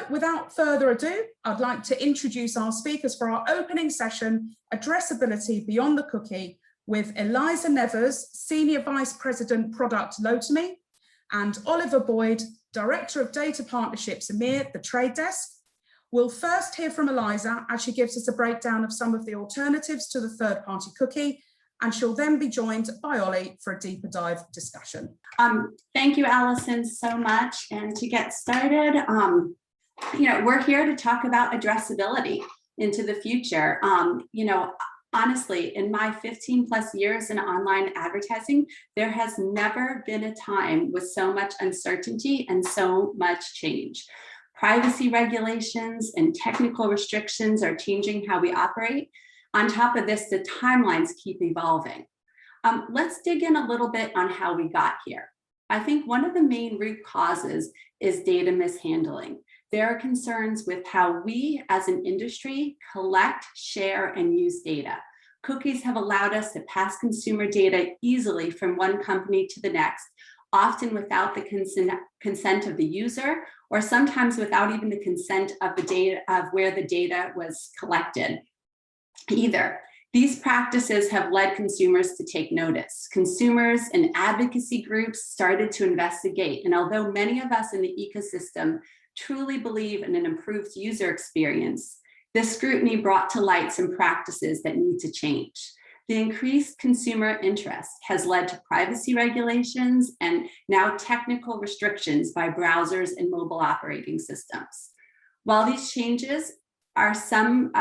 without further ado, I'd like to introduce our speakers for our opening session, Addressability Beyond the Cookie, with Eliza Nevers, Senior Vice President Product Lotame, and Oliver Boyd, Director of Data Partnerships, EMEA, the Trade Desk. We'll first hear from Eliza as she gives us a breakdown of some of the alternatives to the third-party cookie, and she'll then be joined by Ollie for a deeper dive discussion. Thank you, Allison, so much. And to get started, we're here to talk about addressability into the future. Honestly, in my 15 plus years in online advertising, there has never been a time with so much uncertainty and so much change. Privacy regulations and technical restrictions are changing how we operate. On top of this, the timelines keep evolving. Let's dig in a little bit on how we got here. I think one of the main root causes is data mishandling. There are concerns with how we as an industry collect, share, and use data. Cookies have allowed us to pass consumer data easily from one company to the next, often without the consent of the user, or sometimes without even the consent of the data of where the data was collected either. These practices have led consumers to take notice. Consumers and advocacy groups started to investigate, and although many of us in the ecosystem truly believe in an improved user experience, this scrutiny brought to light some practices that need to change. The increased consumer interest has led to privacy regulations and now technical restrictions by browsers and mobile operating systems. While these changes have some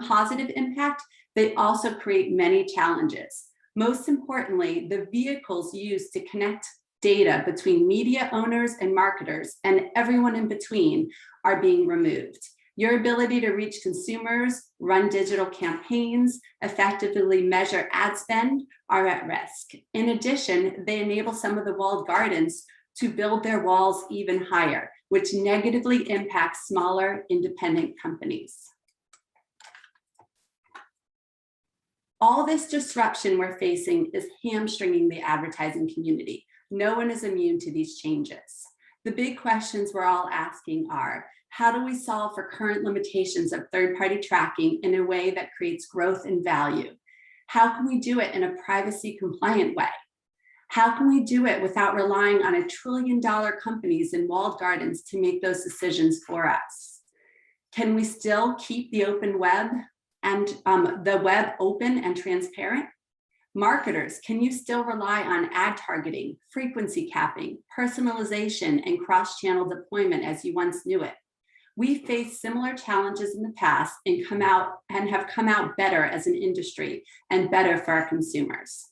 positive impact, they also create many challenges. Most importantly, the vehicles used to connect data between media owners and marketers and everyone in between are being removed. Your ability to reach consumers, run digital campaigns, effectively measure ad spend are at risk. In addition, they enable some of the walled gardens to build their walls even higher, which negatively impacts smaller independent companies. All this disruption we're facing is hamstringing the advertising community. No one is immune to these changes. The big questions we're all asking are, how do we solve for current limitations of third-party tracking in a way that creates growth and value? How can we do it in a privacy-compliant way? How can we do it without relying on $1 trillion companies and walled gardens to make those decisions for us? Can we still keep the open web and the web open and transparent? Marketers, can you still rely on ad targeting, frequency capping, personalization, and cross-channel deployment as you once knew it? We faced similar challenges in the past and have come out better as an industry and better for our consumers.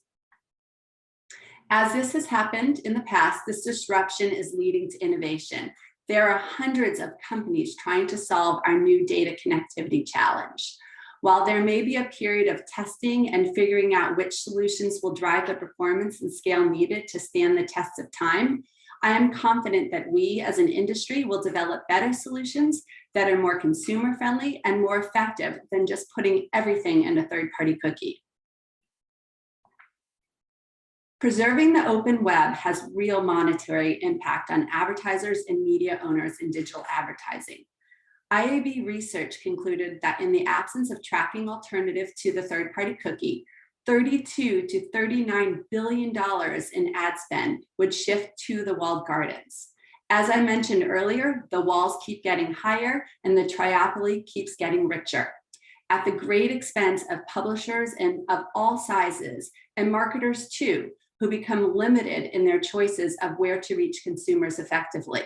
As this has happened in the past, this disruption is leading to innovation. There are hundreds of companies trying to solve our new data connectivity challenge. While there may be a period of testing and figuring out which solutions will drive the performance and scale needed to stand the test of time, I am confident that we as an industry will develop better solutions that are more consumer-friendly and more effective than just putting everything in a third-party cookie. Preserving the open web has real monetary impact on advertisers and media owners in digital advertising. IAB research concluded that in the absence of tracking alternative to the third-party cookie, $32 to $39 billion in ad spend would shift to the walled gardens. As I mentioned earlier, the walls keep getting higher and the triopoly keeps getting richer, at the great expense of publishers and of all sizes, and marketers too, who become limited in their choices of where to reach consumers effectively.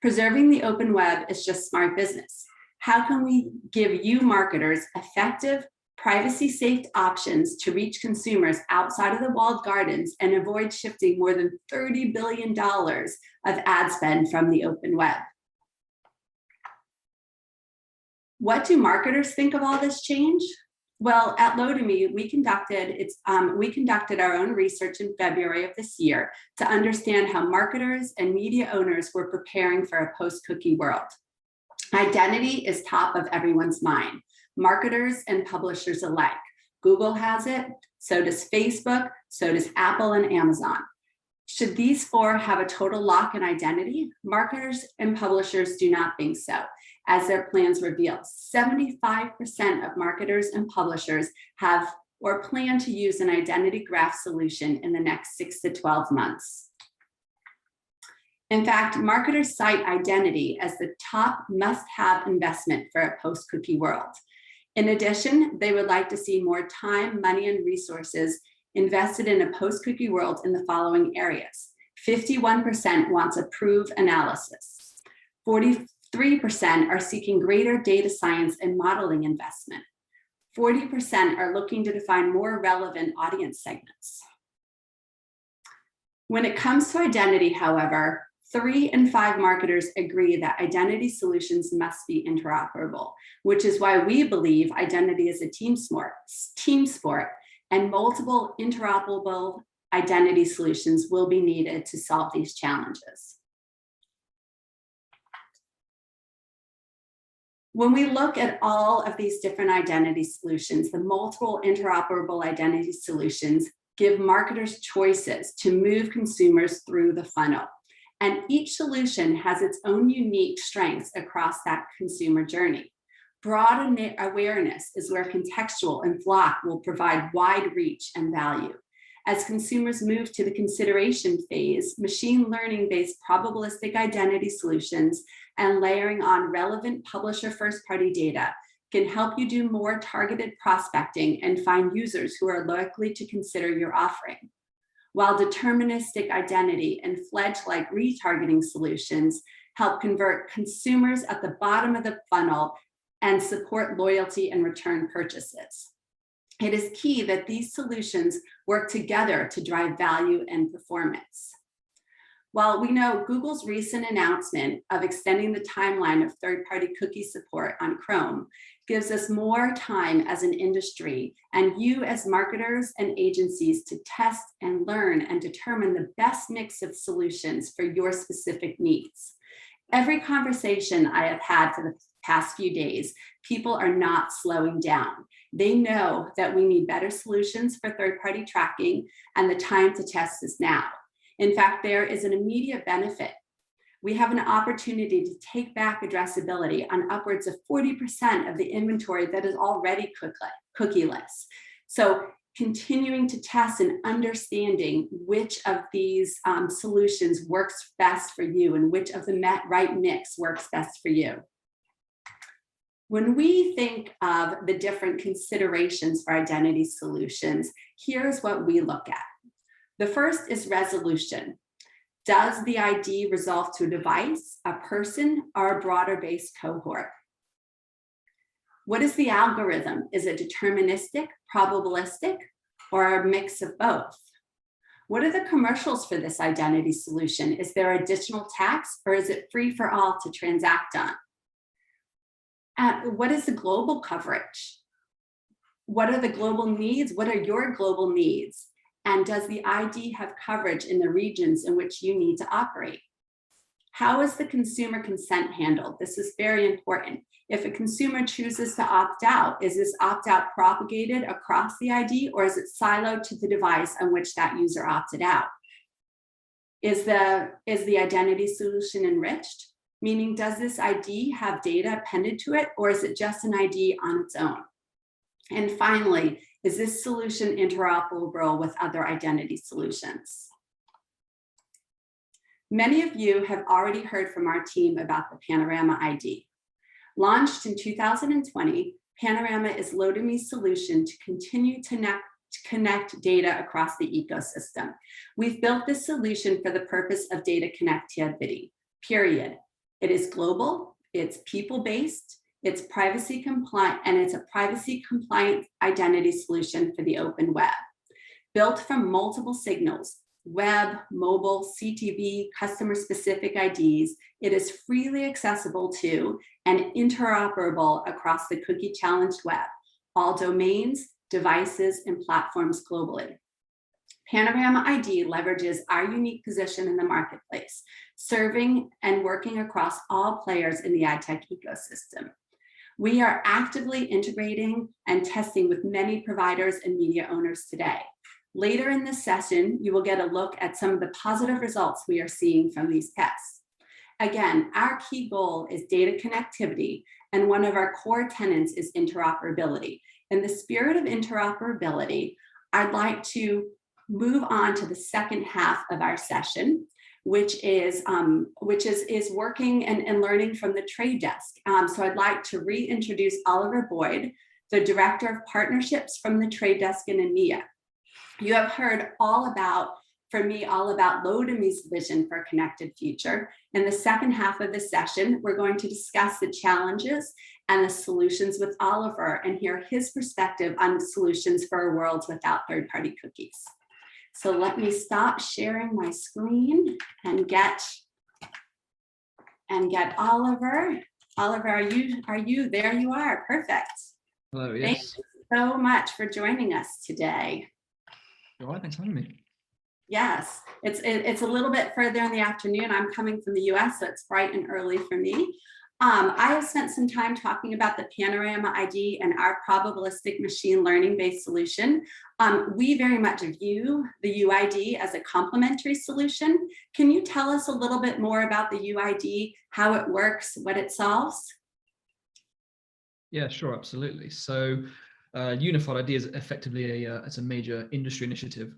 Preserving the open web is just smart business. How can we give you marketers effective, privacy-safe options to reach consumers outside of the walled gardens and avoid shifting more than $30 billion of ad spend from the open web? What do marketers think of all this change? Well, at Lotame, we conducted our own research in February of this year to understand how marketers and media owners were preparing for a post-cookie world. Identity is top of everyone's mind, marketers and publishers alike. Google has it, so does Facebook, so does Apple and Amazon. Should these four have a total lock in identity? Marketers and publishers do not think so, as their plans reveal. 75% of marketers and publishers have or plan to use an identity graph solution in the next 6 to 12 months. In fact, marketers cite identity as the top must-have investment for a post-cookie world. In addition, they would like to see more time, money, and resources invested in a post-cookie world in the following areas. 51% wants a proof analysis. 43% are seeking greater data science and modeling investment. 40% are looking to define more relevant audience segments. When it comes to identity, however, 3 in 5 marketers agree that identity solutions must be interoperable, which is why we believe identity is a team sport, and multiple interoperable identity solutions will be needed to solve these challenges. When we look at all of these different identity solutions, the multiple interoperable identity solutions give marketers choices to move consumers through the funnel. And each solution has its own unique strengths across that consumer journey. Broad awareness is where contextual and FLoC will provide wide reach and value. As consumers move to the consideration phase, machine learning-based probabilistic identity solutions and layering on relevant publisher first-party data can help you do more targeted prospecting and find users who are likely to consider your offering. While deterministic identity and FLoC-like retargeting solutions help convert consumers at the bottom of the funnel and support loyalty and return purchases. It is key that these solutions work together to drive value and performance. While we know Google's recent announcement of extending the timeline of third-party cookie support on Chrome gives us more time as an industry and you as marketers and agencies to test and learn and determine the best mix of solutions for your specific needs. Every conversation I have had for the past few days, people are not slowing down. They know that we need better solutions for third-party tracking, and the time to test is now. In fact, there is an immediate benefit. We have an opportunity to take back addressability on upwards of 40% of the inventory that is already cookieless. So continuing to test and understanding which of these solutions works best for you and which of the right mix works best for you. When we think of the different considerations for identity solutions, here's what we look at. The first is resolution. Does the ID resolve to a device, a person, or a broader base cohort? What is the algorithm? Is it deterministic, probabilistic, or a mix of both? What are the commercials for this identity solution? Is there additional tax, or is it free for all to transact on? What is the global coverage? What are the global needs? What are your global needs? And does the ID have coverage in the regions in which you need to operate? How is the consumer consent handled? This is very important. If a consumer chooses to opt out, is this opt-out propagated across the ID, or is it siloed to the device on which that user opted out? Is the identity solution enriched? Meaning, does this ID have data appended to it, or is it just an ID on its own? And finally, is this solution interoperable with other identity solutions? Many of you have already heard from our team about the Panorama ID. Launched in 2020, Panorama is Lotame's solution to continue to connect data across the ecosystem. We've built this solution for the purpose of data connectivity, period. It is global, it's people-based, it's privacy compliant, and it's a privacy compliant identity solution for the open web. Built from multiple signals, web, mobile, CTV, customer-specific IDs, it is freely accessible to and interoperable across the cookie-challenged web, all domains, devices, and platforms globally. Panorama ID leverages our unique position in the marketplace, serving and working across all players in the ad tech ecosystem. We are actively integrating and testing with many providers and media owners today. Later in this session, you will get a look at some of the positive results we are seeing from these tests. Again, our key goal is data connectivity, and one of our core tenets is interoperability. In the spirit of interoperability, I'd like to move on to the second half of our session, which is working and learning from the trade desk. So I'd like to reintroduce Oliver Boyd, the Director of Partnerships from the Trade Desk in EMEA. You have heard all about Lotame's vision for a connected future. In the second half of the session, we're going to discuss the challenges and the solutions with Oliver and hear his perspective on the solutions for a world without third-party cookies. So let me stop sharing my screen and get Oliver. Oliver, are you there? You are. Perfect. Hello, yes. Thank you so much for joining us today. All right, thanks for having me. Yes, it's a little bit further in the afternoon. I'm coming from the US, so it's bright and early for me. I have spent some time talking about the Panorama ID and our probabilistic machine learning based solution. We very much view the UID as a complementary solution. Can you tell us a little bit more about the UID, how it works, what it solves? Yeah, sure, absolutely. So Unified ID is effectively it's a major industry initiative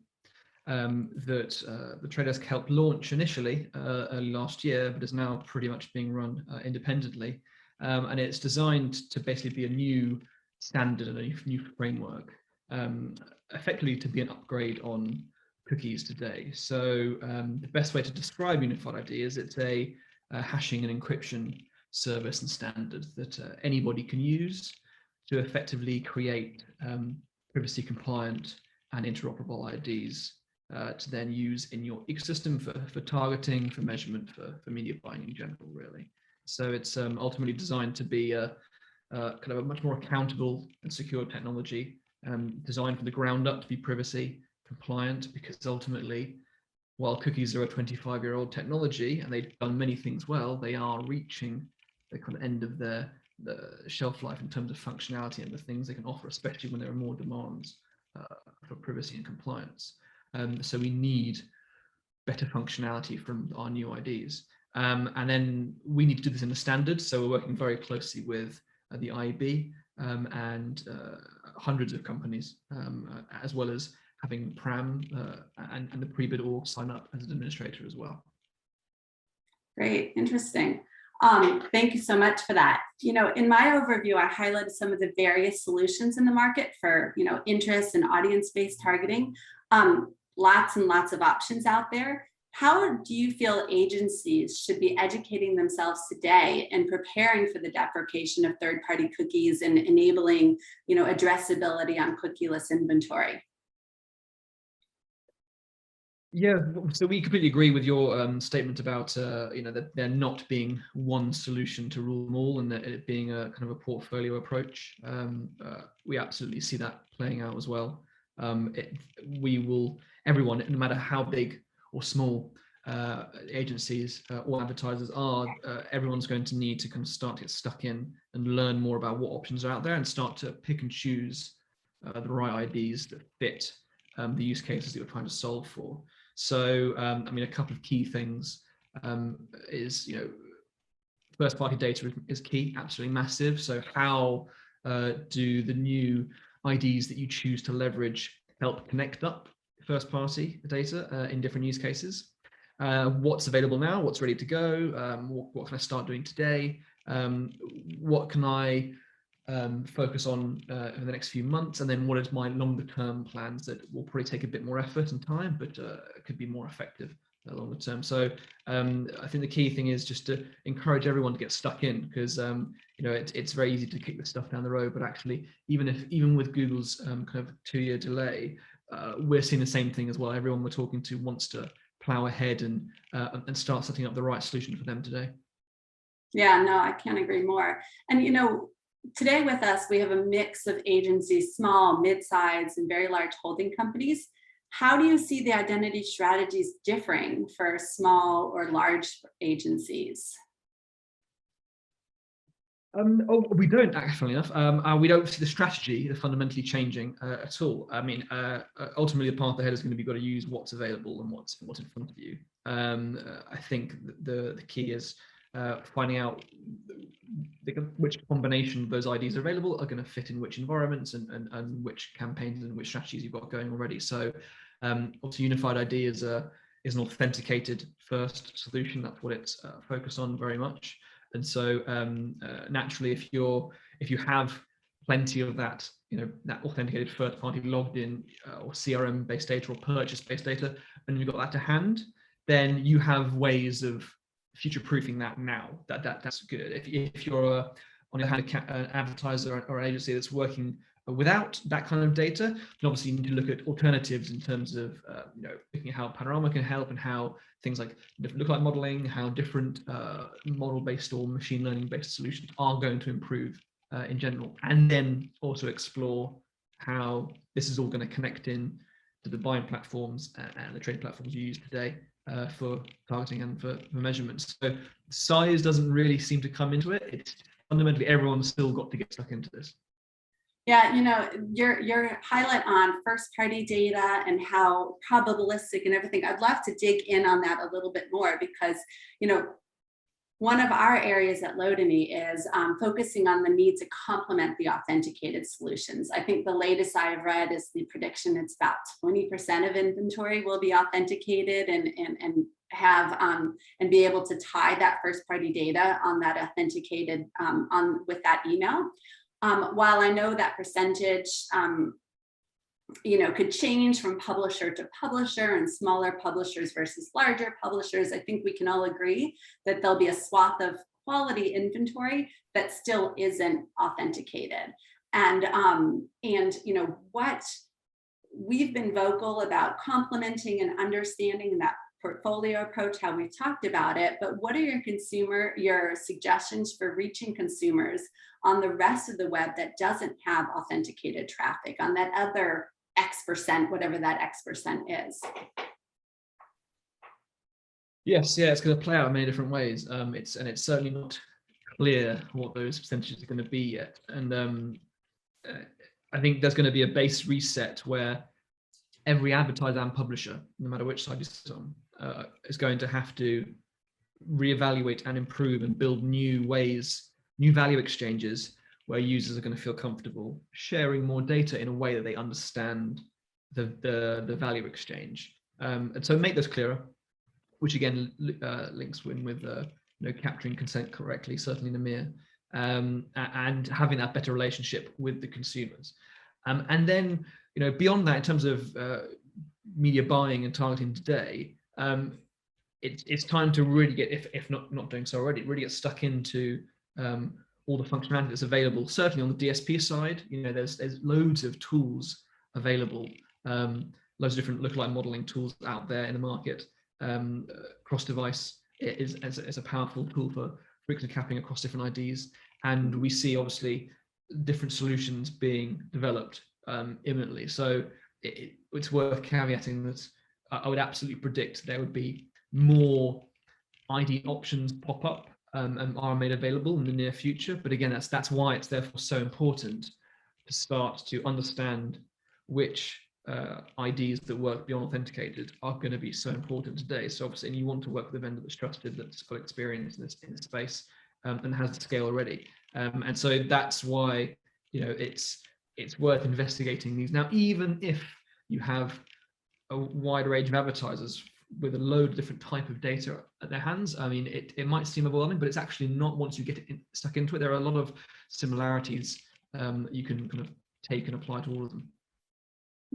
that the Trade Desk helped launch initially early last year, but is now pretty much being run independently. And it's designed to basically be a new standard and a new framework, effectively to be an upgrade on cookies today. So the best way to describe Unified ID is it's a hashing and encryption service and standard that anybody can use to effectively create privacy compliant and interoperable IDs to then use in your ecosystem for targeting, for measurement, for media buying in general, really. So it's ultimately designed to be a kind of a much more accountable and secure technology, designed from the ground up to be privacy compliant, because ultimately, while cookies are a 25-year-old technology and they've done many things well, they are reaching the kind of end of the shelf life in terms of functionality and the things they can offer, especially when there are more demands for privacy and compliance. So we need better functionality from our new IDs. And then we need to do this in a standard. So we're working very closely with the IAB and hundreds of companies, as well as having PRAM and the pre-bid org sign up as an administrator as well. Great, interesting. Thank you so much for that. You know, in my overview, I highlighted some of the various solutions in the market for, you know, interest and audience-based targeting. Lots and lots of options out there. How do you feel agencies should be educating themselves today and preparing for the deprecation of third-party cookies and enabling, you know, addressability on cookieless inventory? Yeah, so we completely agree with your statement about you know, that there not being one solution to rule them all, and that it being a kind of a portfolio approach. We absolutely see that playing out as well. Everyone, no matter how big or small agencies or advertisers are, everyone's going to need to kind of start to get stuck in and learn more about what options are out there and start to pick and choose the right IDs that fit the use cases that you're trying to solve for. So, I mean, a couple of key things is, you know, first party data is key, absolutely massive. So how do the new IDs that you choose to leverage help connect up first party data in different use cases? What's available now? What's ready to go? What can I start doing today? What can I focus on in the next few months, and then what is my longer term plans that will probably take a bit more effort and time, but could be more effective longer term. So I think the key thing is just to encourage everyone to get stuck in, because you know, it's very easy to kick this stuff down the road, but actually even with Google's kind of 2-year delay, we're seeing the same thing as well. Everyone we're talking to wants to plow ahead and start setting up the right solution for them today. Yeah, no, I can't agree more. And you know, today with us, we have a mix of agencies, small, mid-sized, and very large holding companies. How do you see the identity strategies differing for small or large agencies? We don't, funnily enough. We don't see the strategy fundamentally changing at all. I mean, ultimately, the path ahead is going to be got to use what's available and what's in front of you. I think the key is finding out which combination of those IDs are available are going to fit in which environments and which campaigns and which strategies you've got going already. So, also, Unified ID is an authenticated first solution. That's what it's focused on very much. And so naturally, if you have plenty of that, that authenticated first party logged in or CRM based data or purchase based data, and you've got that to hand, then you have ways of future proofing that now. That's good. If you're on the other hand, an advertiser or an agency that's working without that kind of data, then obviously you need to look at alternatives in terms of looking at how Panorama can help and how things like different lookalike modeling, how different model-based or machine learning-based solutions are going to improve in general, and then also explore how this is all going to connect in to the buying platforms and the trading platforms you use today for targeting and for measurements. So size doesn't really seem to come into it. It's fundamentally everyone's still got to get stuck into this. Yeah, your highlight on first party data and how probabilistic and everything, I'd love to dig in on that a little bit more because, one of our areas at Lotame is focusing on the need to complement the authenticated solutions. I think the latest I have read is the prediction it's about 20% of inventory will be authenticated and have and be able to tie that first party data on that authenticated with that email. While I know that percentage, could change from publisher to publisher and smaller publishers versus larger publishers, I think we can all agree that there'll be a swath of quality inventory that still isn't authenticated. And what we've been vocal about complementing and understanding that portfolio approach, how we've talked about it, but what are your suggestions for reaching consumers on the rest of the web that doesn't have authenticated traffic, on that other X%, whatever that X% is? Yes, it's going to play out in many different ways. It's certainly not clear what those percentages are going to be yet. And I think there's going to be a base reset where every advertiser and publisher, no matter which side you sit on, is going to have to reevaluate and improve and build new ways, new value exchanges where users are going to feel comfortable sharing more data in a way that they understand the value exchange. And so make those clearer, which again links with capturing consent correctly, certainly in EMEA, and having that better relationship with the consumers. And then beyond that, in terms of media buying and targeting today, it's time to really get, if not doing so already, really get stuck into all the functionality that's available. Certainly on the DSP side, there's loads of tools available, loads of different lookalike modeling tools out there in the market. Cross-device is a powerful tool for frequency capping across different IDs, and we see obviously different solutions being developed imminently. So it's worth caveating that I would absolutely predict there would be more ID options pop up and are made available in the near future. But again, that's why it's therefore so important to start to understand which IDs that work beyond authenticated are going to be so important today. So obviously, and you want to work with a vendor that's trusted, that's got experience in this space and has the scale already. And so that's why it's worth investigating these. Now, even if you have a wide range of advertisers with a load of different type of data at their hands, I mean, it might seem overwhelming, but it's actually not once you get stuck into it. There are a lot of similarities you can kind of take and apply to all of them.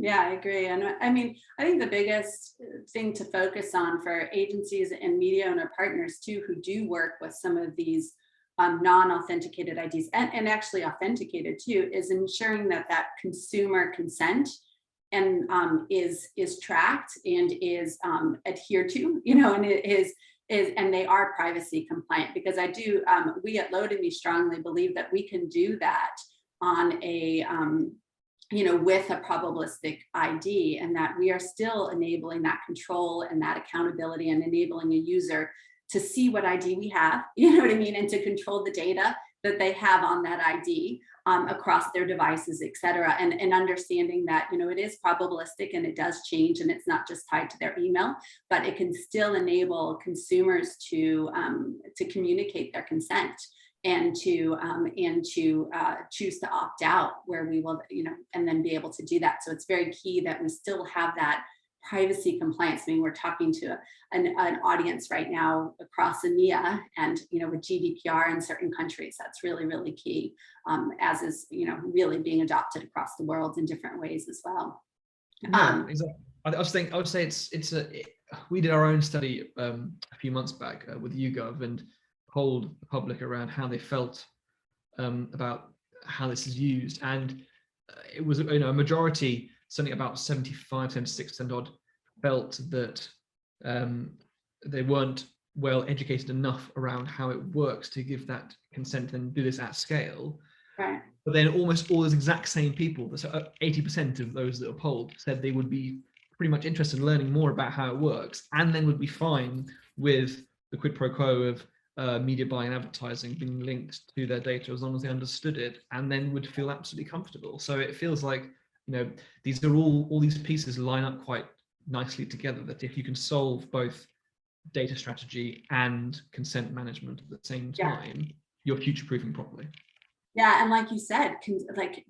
Yeah, I agree. And I mean, I think the biggest thing to focus on for agencies and media owner partners too, who do work with some of these non-authenticated IDs and actually authenticated too, is ensuring that consumer consent and is tracked and is adhered to, and it is and they are privacy compliant, because we at Lotame strongly believe that we can do that on a with a probabilistic ID, and that we are still enabling that control and that accountability and enabling a user to see what ID we have, you know what I mean, and to control the data that they have on that ID across their devices, et cetera, and understanding that, it is probabilistic and it does change, and it's not just tied to their email, but it can still enable consumers to communicate their consent and to choose to opt out, where we will, and then be able to do that. So it's very key that we still have that privacy compliance. I mean, we're talking to an audience right now across EMEA, and with GDPR in certain countries, that's really, really key, as is really being adopted across the world in different ways as well. Yeah, exactly. I would say we did our own study a few months back with YouGov, and polled the public around how they felt about how this is used, and it was a majority, something about 76% odd, felt that they weren't well educated enough around how it works to give that consent and do this at scale. Right. But then almost all those exact same people, so 80% of those that were polled, said they would be pretty much interested in learning more about how it works, and then would be fine with the quid pro quo of media buying and advertising being linked to their data as long as they understood it, and then would feel absolutely comfortable. So it feels like, these are all these pieces line up quite nicely together, that if you can solve both data strategy and consent management at the same time, you're future-proofing properly. Yeah, and like you said, like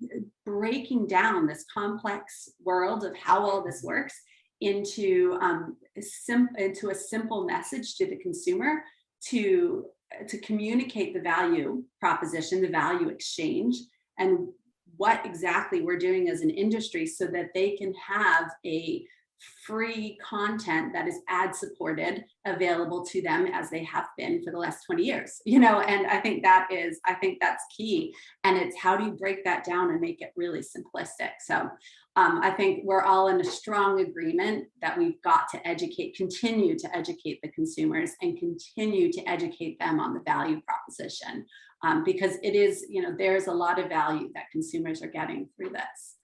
breaking down this complex world of how all this works into a simple message to the consumer to communicate the value proposition, the value exchange, and what exactly we're doing as an industry, so that they can have a free content that is ad supported available to them, as they have been for the last 20 years, and I think that's key. And it's, how do you break that down and make it really simplistic? So I think we're all in a strong agreement that we've got to continue to educate the consumers, and continue to educate them on the value proposition, because it is, there's a lot of value that consumers are getting through this.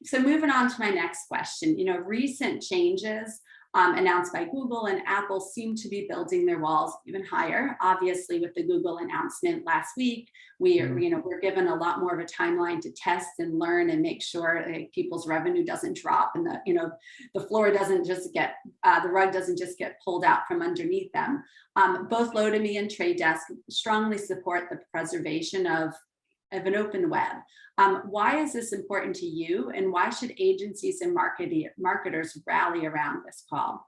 So moving on to my next question, recent changes announced by Google and Apple seem to be building their walls even higher. Obviously, with the Google announcement last week, we're given a lot more of a timeline to test and learn and make sure people's revenue doesn't drop, and the floor doesn't just get the rug doesn't just get pulled out from underneath them. Both Lotame and Trade Desk strongly support the preservation of an open web. Why is this important to you, and why should agencies and marketers rally around this call?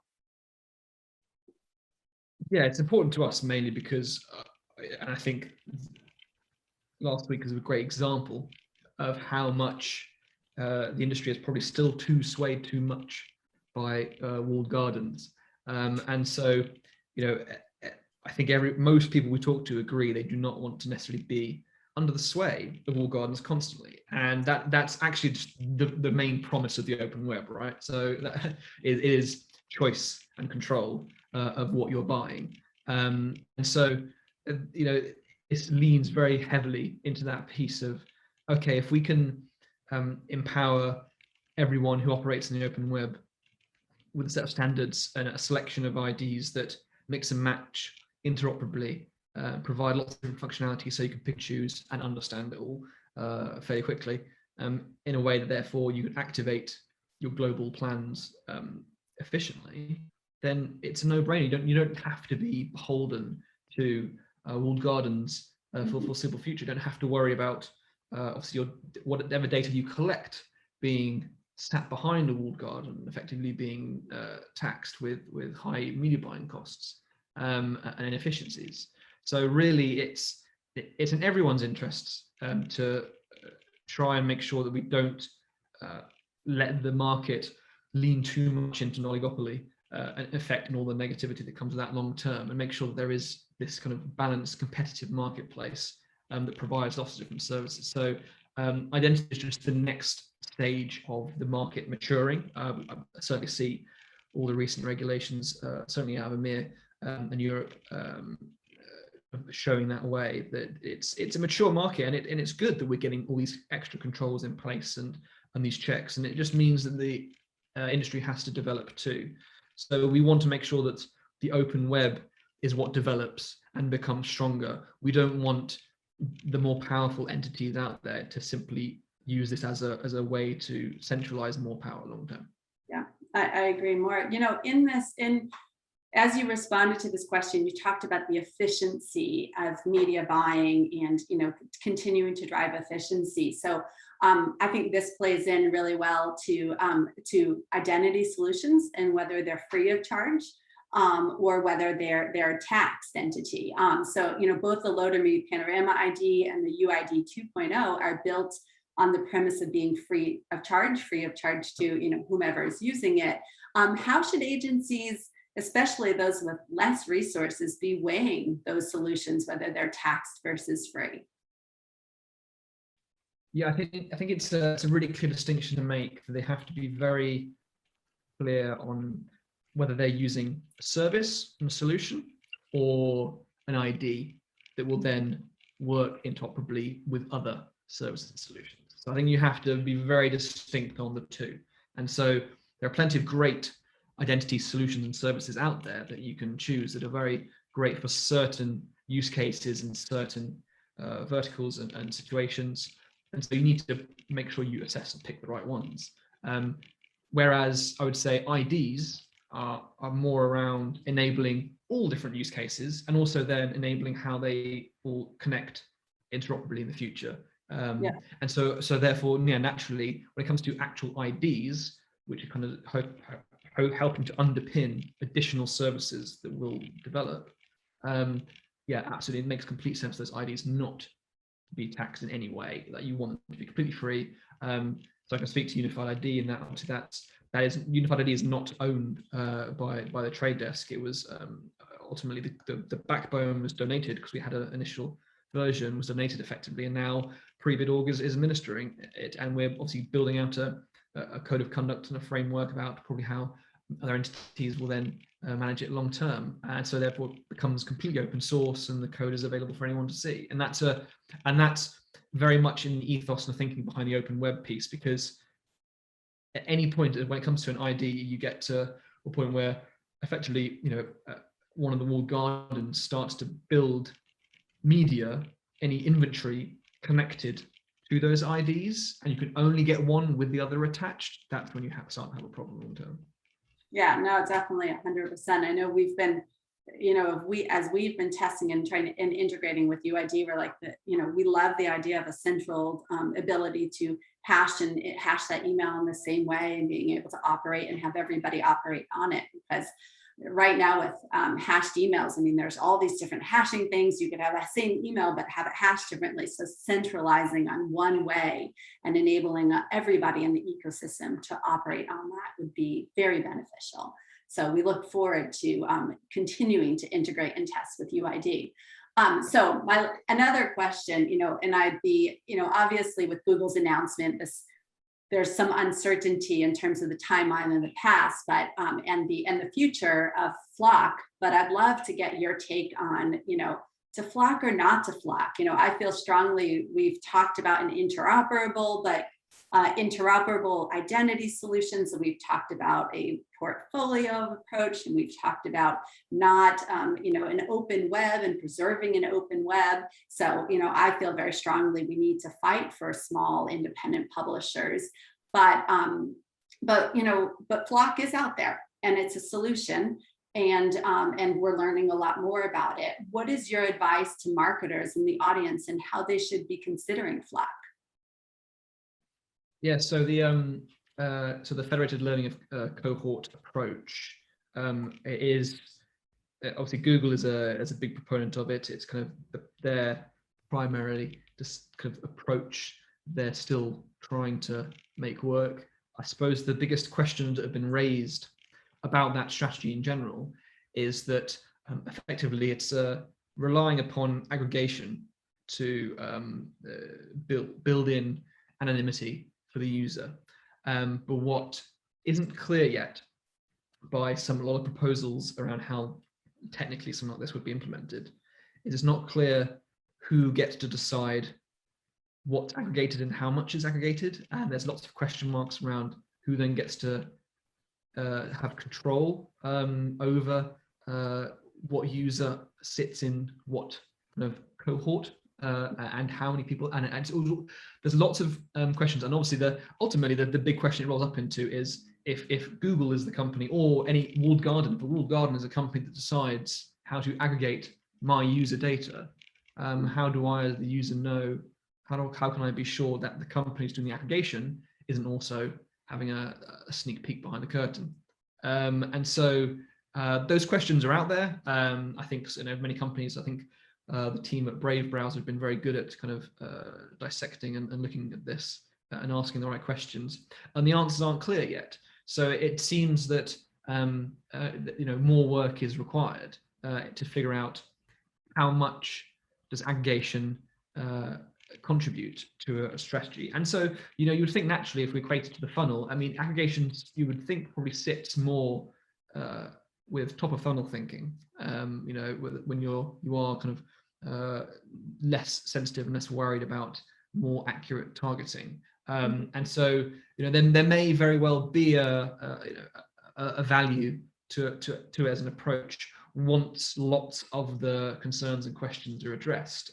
Yeah, it's important to us mainly because, and I think last week is a great example of how much the industry is probably still swayed too much by walled gardens. And so, I think most people we talk to agree they do not want to necessarily be under the sway of walled gardens constantly, and that's actually just the main promise of the open web, right? So it is choice and control of what you're buying, and so it leans very heavily into that piece of, okay, if we can empower everyone who operates in the open web with a set of standards and a selection of IDs that mix and match interoperably, provide lots of different functionality so you can pick, choose, and understand it all fairly quickly, in a way that therefore you can activate your global plans efficiently, then it's a no-brainer. You don't have to be beholden to walled gardens for the foreseeable future. You don't have to worry about obviously whatever data you collect being sat behind a walled garden, effectively being taxed with high media buying costs and inefficiencies. So really, it's in everyone's interests to try and make sure that we don't let the market lean too much into an oligopoly and affect all the negativity that comes with that long term, and make sure that there is this kind of balanced, competitive marketplace that provides lots of different services. So identity is just the next stage of the market maturing. I certainly see all the recent regulations, certainly out of EMEA and Europe, showing that way, that it's a mature market, and it's good that we're getting all these extra controls in place and these checks, and it just means that the industry has to develop too. So we want to make sure that the open web is what develops and becomes stronger. We don't want the more powerful entities out there to simply use this as a way to centralize more power long term. Yeah, I agree more. You know, as you responded to this question, you talked about the efficiency of media buying and, you know, continuing to drive efficiency. So I think this plays in really well to identity solutions, and whether they're free of charge or whether they're a taxed entity. So, you know, both the Lotame Panorama ID and the UID 2.0 are built on the premise of being free of charge to, you know, whomever is using it. How should agencies, especially those with less resources, be weighing those solutions, whether they're taxed versus free? Yeah, I think it's a really clear distinction to make. They have to be very clear on whether they're using a service and a solution or an ID that will then work interoperably with other services and solutions. So I think you have to be very distinct on the two. And so there are plenty of great identity solutions and services out there that you can choose that are very great for certain use cases and certain verticals and situations. And so you need to make sure you assess and pick the right ones. Whereas I would say IDs are more around enabling all different use cases, and also then enabling how they all connect interoperably in the future. Yeah. And so therefore, yeah, naturally, when it comes to actual IDs, which are kind of helping to underpin additional services that will develop, yeah, absolutely, it makes complete sense for those IDs not to be taxed in any way. That you want them to be completely free. So I can speak to Unified ID, and that obviously that is Unified ID is not owned by the trade desk. It was ultimately the backbone was donated, because we had an initial version was donated effectively, and now Pre-Bid.org is administering it, and we're obviously building out a code of conduct and a framework about probably how other entities will then manage it long term, and so therefore it becomes completely open source, and the code is available for anyone to see. And that's very much in the ethos and the thinking behind the open web piece, because at any point when it comes to an ID, you get to a point where effectively, you know, one of the walled gardens starts to build media, any inventory connected to those IDs, and you can only get one with the other attached. That's when you start to have a problem long term. Yeah, no, definitely 100%. I know we've been, you know, as we've been testing and trying to, and integrating with UID, we're like, you know, we love the idea of a central ability to hash that email in the same way, and being able to operate and have everybody operate on it. Because right now with hashed emails, I mean, there's all these different hashing things. You could have that same email, but have it hashed differently. So centralizing on one way and enabling everybody in the ecosystem to operate on that would be very beneficial. So we look forward to continuing to integrate and test with UID. So another question, you know, and I'd be, you know, obviously with Google's announcement, there's some uncertainty in terms of the timeline in the past, but and the future of FLoC. But I'd love to get your take on, you know, to FLoC or not to FLoC. You know, I feel strongly we've talked about an interoperable identity solutions, and we've talked about a portfolio approach, and we've talked about not, you know, an open web and preserving an open web. So, you know, I feel very strongly we need to fight for small independent publishers, but you know, but FLoC is out there, and it's a solution, and we're learning a lot more about it. What is your advice to marketers in the audience and how they should be considering FLoC? Yeah, so the Federated Learning cohort approach is obviously Google is a big proponent of it. It's kind of their primarily just kind of approach they're still trying to make work. I suppose the biggest questions that have been raised about that strategy in general is that effectively it's relying upon aggregation to build in anonymity for the user. But what isn't clear yet by a lot of proposals around how technically something like this would be implemented is it's not clear who gets to decide what's aggregated and how much is aggregated. And there's lots of question marks around who then gets to have control over what user sits in what kind of cohort, and how many people, and there's lots of questions. And obviously ultimately the big question it rolls up into is if Google is the company, or any walled garden, if a walled garden is a company that decides how to aggregate my user data, how do I as the user know, how can I be sure that the company who's doing the aggregation isn't also having a sneak peek behind the curtain? And so those questions are out there. I think many companies, I think the team at Brave Browser have been very good at kind of dissecting and looking at this and asking the right questions, and the answers aren't clear yet. So it seems that more work is required to figure out how much does aggregation contribute to a strategy. And so you would think naturally, if we equate it to the funnel, I mean, aggregation you would think probably sits more with top of funnel thinking. When you are kind of less sensitive and less worried about more accurate targeting. And so then there may very well be a value to it as an approach once lots of the concerns and questions are addressed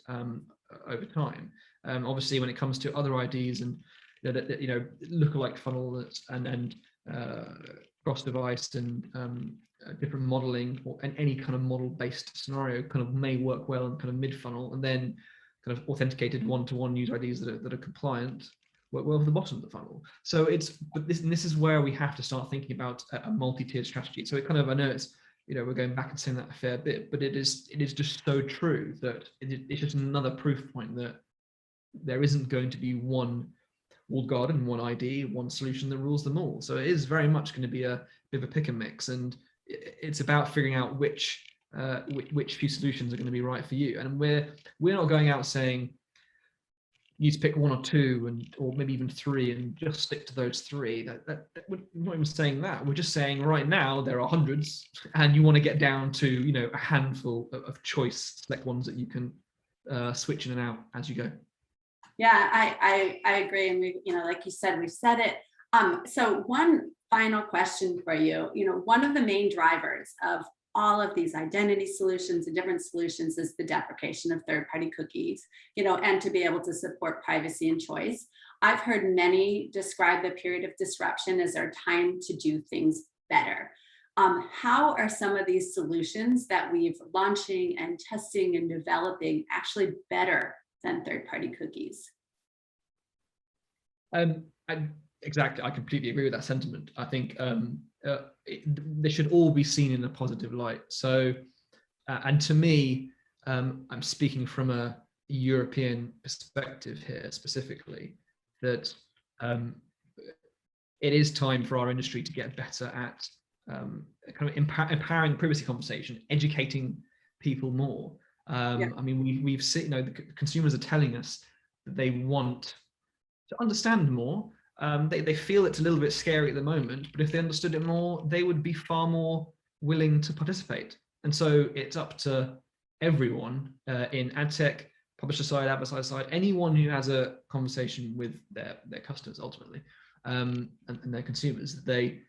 over time. Obviously, when it comes to other IDs and lookalike funnel and cross-device and different modeling, or any kind of model-based scenario kind of may work well in kind of mid-funnel, and then kind of authenticated one-to-one user IDs that are compliant work well for the bottom of the funnel. So this is where we have to start thinking about a multi-tiered strategy. So it kind of, I know it's, we're going back and saying that a fair bit, but it is just so true that it's just another proof point that there isn't going to be one walled garden, one ID, one solution that rules them all. So it is very much going to be a bit of a pick and mix, and it's about figuring out which few solutions are going to be right for you. And we're not going out saying you need to pick one or two, or maybe even three, and just stick to those three. We're not even saying that. We're just saying right now there are hundreds, and you want to get down to a handful of choice, select ones that you can switch in and out as you go. Yeah, I agree, and we, like you said, we've said it. So one final question for you. One of the main drivers of all of these identity solutions and different solutions is the deprecation of third-party cookies, and to be able to support privacy and choice. I've heard many describe the period of disruption as our time to do things better. How are some of these solutions that we've launching and testing and developing actually better than third-party cookies? Exactly, I completely agree with that sentiment. I think they should all be seen in a positive light. So, and to me, I'm speaking from a European perspective here specifically, that it is time for our industry to get better at kind of empowering the privacy conversation, educating people more. I mean, we've seen, the consumers are telling us that they want to understand more. They feel it's a little bit scary at the moment, but if they understood it more, they would be far more willing to participate. And so it's up to everyone in ad tech, publisher side, advertiser side, anyone who has a conversation with their customers ultimately, and their consumers, they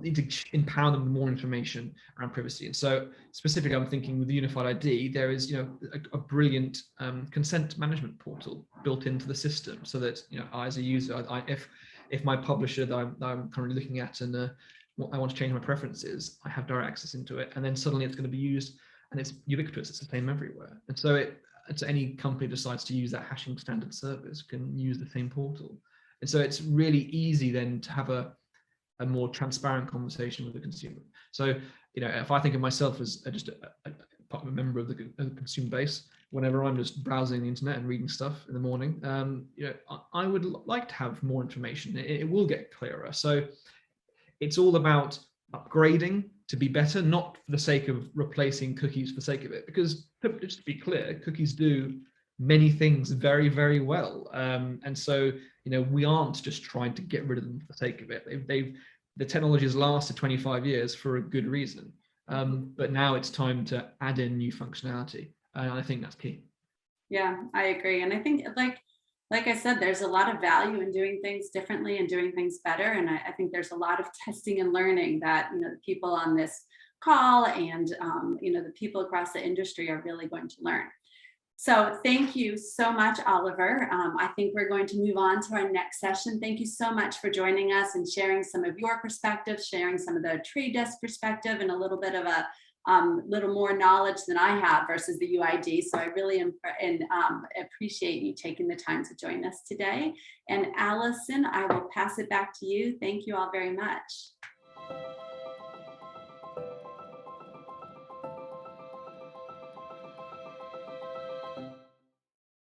need to empower them with more information around privacy. And so specifically, I'm thinking with the Unified ID, there is a brilliant consent management portal built into the system, so that I as a user, if my publisher that I'm currently looking at and I want to change my preferences, I have direct access into it, and then suddenly it's going to be used, and it's ubiquitous. It's the same everywhere. And so it's any company decides to use that hashing standard service can use the same portal. And so it's really easy then to have a more transparent conversation with the consumer. So, if I think of myself as just a member of the consumer base, whenever I'm just browsing the internet and reading stuff in the morning, I would like to have more information. It will get clearer. So it's all about upgrading to be better, not for the sake of replacing cookies for the sake of it, because just to be clear, cookies do many things very, very well. And so, we aren't just trying to get rid of them for the sake of it. The technology has lasted 25 years for a good reason. But now it's time to add in new functionality. And I think that's key. Yeah, I agree. And I think like I said, there's a lot of value in doing things differently and doing things better. And I think there's a lot of testing and learning that, the people on this call, and the people across the industry are really going to learn. So thank you so much, Oliver. I think we're going to move on to our next session. Thank you so much for joining us and sharing some of your perspectives, sharing some of the trade desk perspective, and a little bit of a little more knowledge than I have versus the UID. So I really appreciate you taking the time to join us today. And Allison, I will pass it back to you. Thank you all very much.